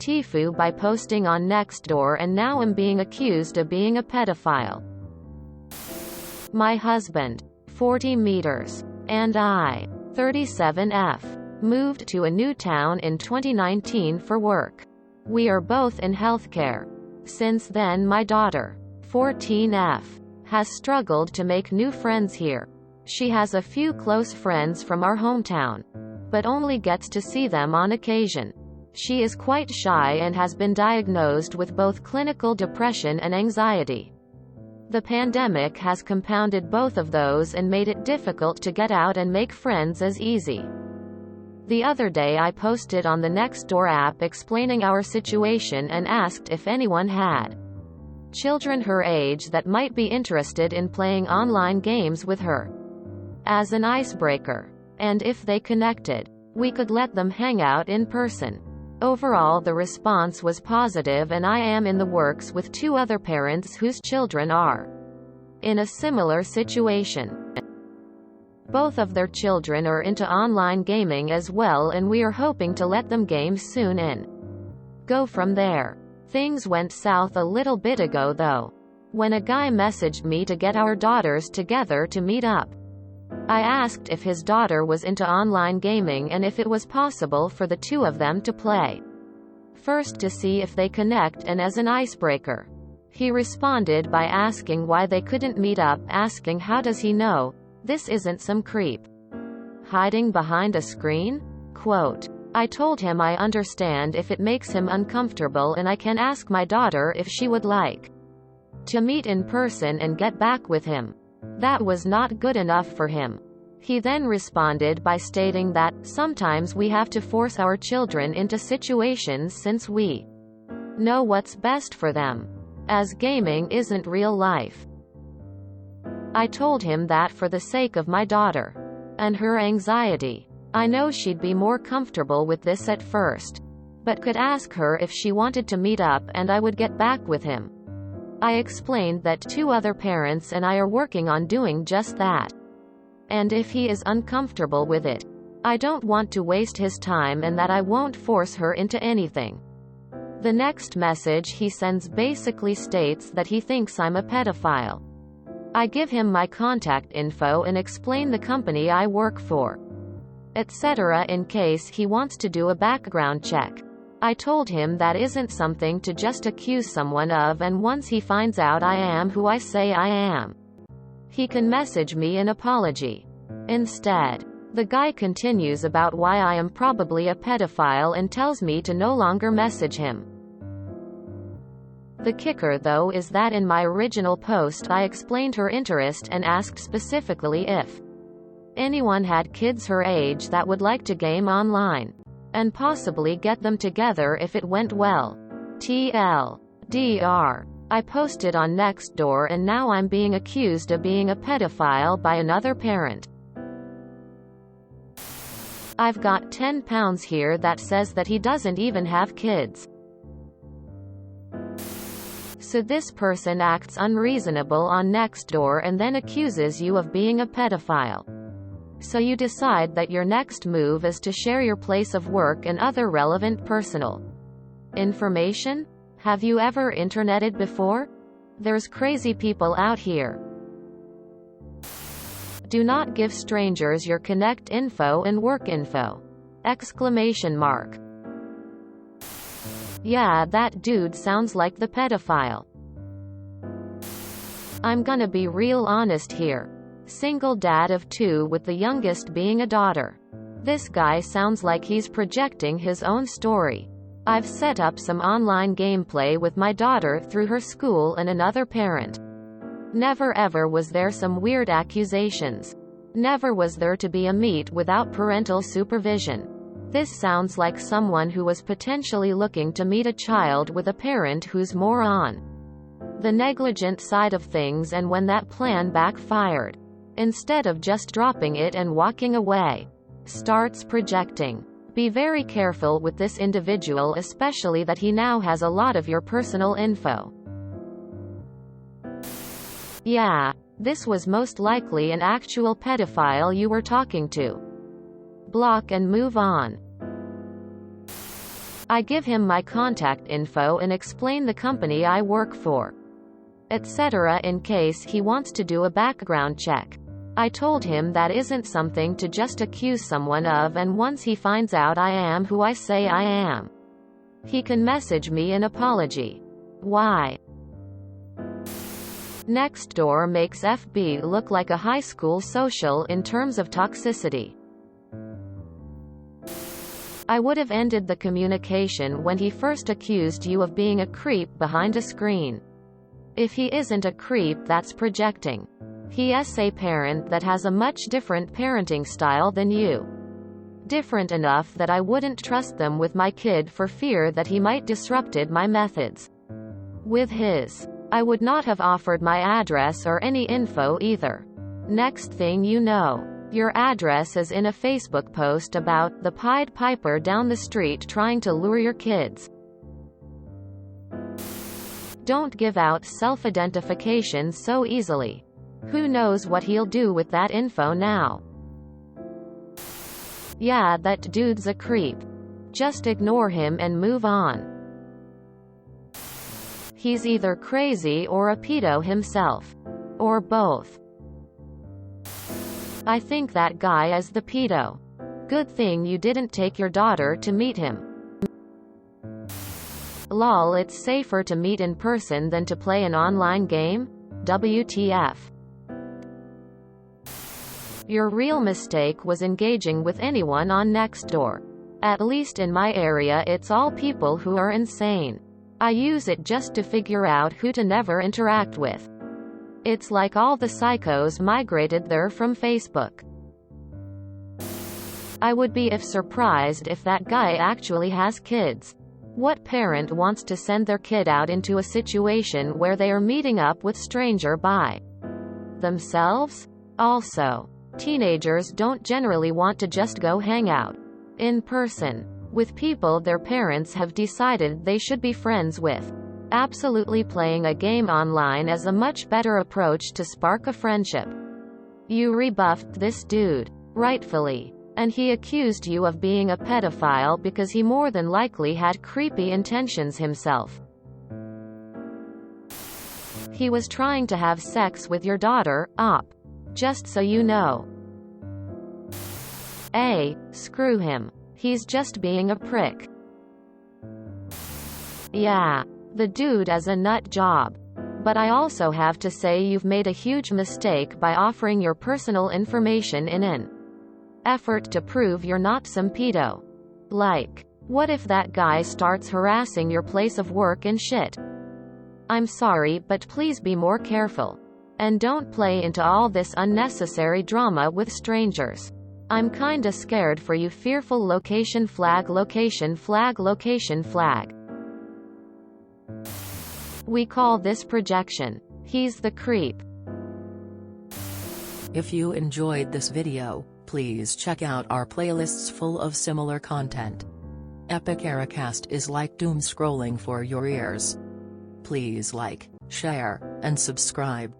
Tifu by posting on Nextdoor and now am being accused of being a pedophile. My husband, 40 meters, and I, 37F, moved to a new town in 2019 for work. We are both in healthcare. Since then my daughter, 14F, has struggled to make new friends here. She has a few close friends from our hometown, but only gets to see them on occasion. She is quite shy and has been diagnosed with both clinical depression and anxiety. The pandemic has compounded both of those and made it difficult to get out and make friends as easy. The other day I posted on the Nextdoor app explaining our situation and asked if anyone had children her age that might be interested in playing online games with her, as an icebreaker, and if they connected, we could let them hang out in person. Overall the response was positive, and I am in the works with 2 other parents whose children are in a similar situation. Both of their children are into online gaming as well, and we are hoping to let them game soon and go from there. Things went south a little bit ago though, when a guy messaged me to get our daughters together to meet up. I asked if his daughter was into online gaming and if it was possible for the 2 of them to play. First to see if they connect and as an icebreaker. He responded by asking why they couldn't meet up, asking how does he know this isn't some creep hiding behind a screen? Quote, I told him I understand if it makes him uncomfortable and I can ask my daughter if she would like to meet in person and get back with him. That was not good enough for him. He then responded by stating that, sometimes we have to force our children into situations since we know what's best for them, as gaming isn't real life. I told him that for the sake of my daughter and her anxiety, I know she'd be more comfortable with this at first, but could ask her if she wanted to meet up and I would get back with him. I explained that 2 other parents and I are working on doing just that. And if he is uncomfortable with it, I don't want to waste his time and that I won't force her into anything. The next message he sends basically states that he thinks I'm a pedophile. I give him my contact info and explain the company I work for, etc. in case he wants to do a background check. I told him that isn't something to just accuse someone of, and once he finds out I am who I say I am, he can message me an apology. Instead, the guy continues about why I am probably a pedophile and tells me to no longer message him. The kicker though is that in my original post I explained her interest and asked specifically if anyone had kids her age that would like to game online, and possibly get them together if it went well. TLDR. I posted on Nextdoor and now I'm being accused of being a pedophile by another parent. I've got £10 here that says that he doesn't even have kids. So this person acts unreasonable on Nextdoor and then accuses you of being a pedophile. So you decide that your next move is to share your place of work and other relevant personal information? Have you ever interneted before? There's crazy people out here. Do not give strangers your connect info and work info! Exclamation mark. Yeah, that dude sounds like the pedophile. I'm gonna be real honest here. Single dad of 2 with the youngest being a daughter. This guy sounds like he's projecting his own story. I've set up some online gameplay with my daughter through her school and another parent. Never ever was there some weird accusations. Never was there to be a meet without parental supervision. This sounds like someone who was potentially looking to meet a child with a parent who's more on the negligent side of things, and when that plan backfired, instead of just dropping it and walking away, starts projecting. Be very careful with this individual, especially that he now has a lot of your personal info. Yeah, this was most likely an actual pedophile you were talking to. Block and move on. I give him my contact info and explain the company I work for, etc. in case he wants to do a background check. I told him that isn't something to just accuse someone of, and once he finds out I am who I say I am, he can message me an apology. Why? Nextdoor makes FB look like a high school social in terms of toxicity. I would have ended the communication when he first accused you of being a creep behind a screen. If he isn't a creep, that's projecting. He's a parent that has a much different parenting style than you. Different enough that I wouldn't trust them with my kid for fear that he might disrupted my methods. With his, I would not have offered my address or any info either. Next thing you know, your address is in a Facebook post about the Pied Piper down the street trying to lure your kids. Don't give out self-identification so easily. Who knows what he'll do with that info now? Yeah, that dude's a creep. Just ignore him and move on. He's either crazy or a pedo himself. Or both. I think that guy is the pedo. Good thing you didn't take your daughter to meet him. Lol, it's safer to meet in person than to play an online game? WTF. Your real mistake was engaging with anyone on Nextdoor. At least in my area it's all people who are insane. I use it just to figure out who to never interact with. It's like all the psychos migrated there from Facebook. I would be surprised if that guy actually has kids. What parent wants to send their kid out into a situation where they are meeting up with stranger by themselves? Also, teenagers don't generally want to just go hang out in person with people their parents have decided they should be friends with. Absolutely, playing a game online is a much better approach to spark a friendship. You rebuffed this dude, rightfully, and he accused you of being a pedophile because he more than likely had creepy intentions himself. He was trying to have sex with your daughter, op. Just so you know. Screw him. He's just being a prick. Yeah, the dude is a nut job. But I also have to say you've made a huge mistake by offering your personal information in an effort to prove you're not some pedo. Like, what if that guy starts harassing your place of work and shit? I'm sorry, but please be more careful. And don't play into all this unnecessary drama with strangers. I'm kinda scared for you. Fearful. Location flag, location flag, location flag. We call this projection. He's the creep. If you enjoyed this video, please check out our playlists full of similar content. Epic Ericast is like doom scrolling for your ears. Please like, share, and subscribe.